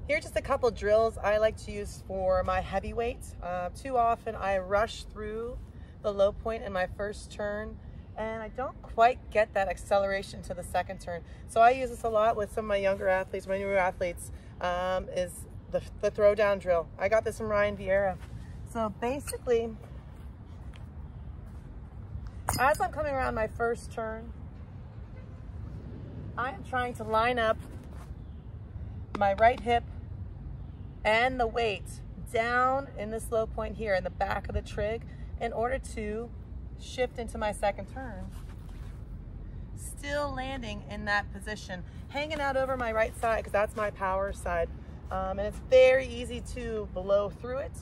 Here's just a couple drills I like to use for my heavyweight. Too often I rush through the low point in my first turn and I don't quite get that acceleration to the second turn. So I use this a lot with some of my younger athletes, my newer athletes, is the throwdown drill. I got this from Ryan Vieira. So basically, as I'm coming around my first turn, I am trying to line up my right hip and the weight down in this low point here in the back of the trig in order to shift into my second turn. Still landing in that position, hanging out over my right side because that's my power side. And it's very easy to blow through it,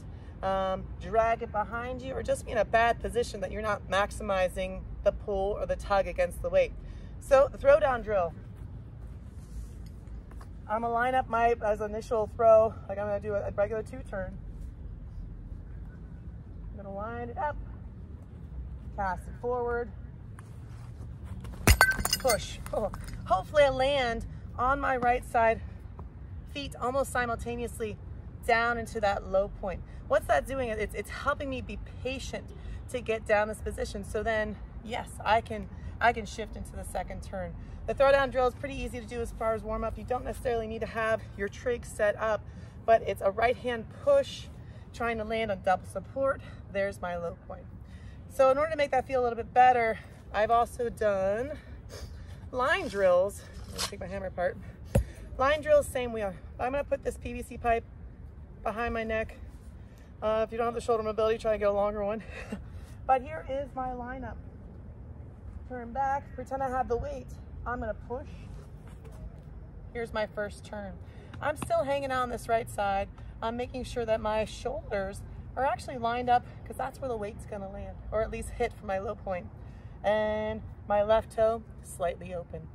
drag it behind you, or just be in a bad position that you're not maximizing the pull or the tug against the weight. So the throwdown drill. I'm gonna line up my, as initial throw, like I'm gonna do a regular 2-turn. I'm gonna line it up, cast it forward, push. Oh, hopefully I land on my right side, feet almost simultaneously down into that low point. What's that doing? It's helping me be patient to get down this position. So then, yes, I can shift into the second turn. The throwdown drill is pretty easy to do as far as warm up. You don't necessarily need to have your trig set up, but it's a right hand push, trying to land on double support. There's my low point. So in order to make that feel a little bit better, I've also done line drills. Let me take my hammer apart. Line drills, same way. I'm gonna put this PVC pipe behind my neck. If you don't have the shoulder mobility, try to get a longer one. But here is my lineup. Turn back, pretend I have the weight. I'm gonna push. Here's my first turn. I'm still hanging out on this right side. I'm making sure that my shoulders are actually lined up because that's where the weight's gonna land, or at least hit for my low point. And my left toe slightly open.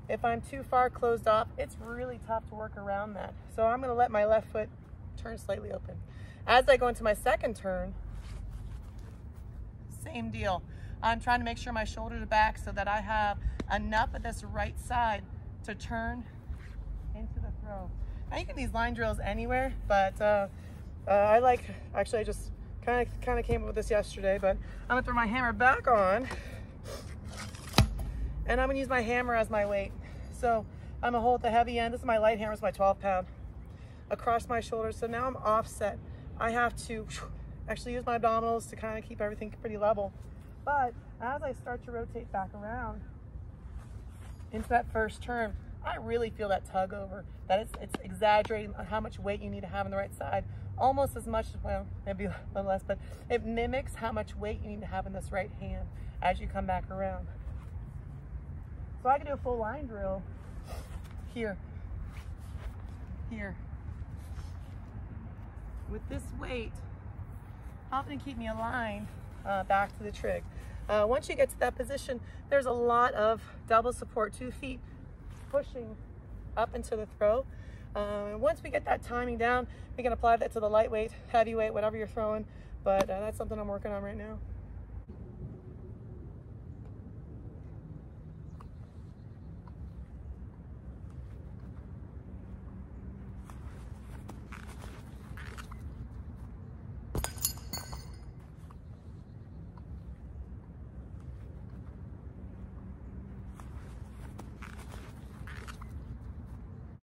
If I'm too far closed off, it's really tough to work around that. So I'm gonna let my left foot turn slightly open. As I go into my second turn, same deal. I'm trying to make sure my shoulders are back so that I have enough of this right side to turn into the throw. Now you can do these line drills anywhere, but I like, actually I just kind of came up with this yesterday, but I'm gonna throw my hammer back on and I'm gonna use my hammer as my weight. So I'm gonna hold the heavy end. This is my light hammer, it's my 12-pound, across my shoulders. So now I'm offset. I have to actually use my abdominals to kind of keep everything pretty level. But as I start to rotate back around into that first turn, I really feel that tug over, that it's exaggerating how much weight you need to have on the right side. Almost as much, well, maybe a little less, but it mimics how much weight you need to have in this right hand as you come back around. So I can do a full line drill here, here. With this weight, helping to keep me aligned back to the trig. Once you get to that position, there's a lot of double support, 2 feet pushing up into the throw. Once we get that timing down, we can apply that to the lightweight, heavyweight, whatever you're throwing. But that's something I'm working on right now.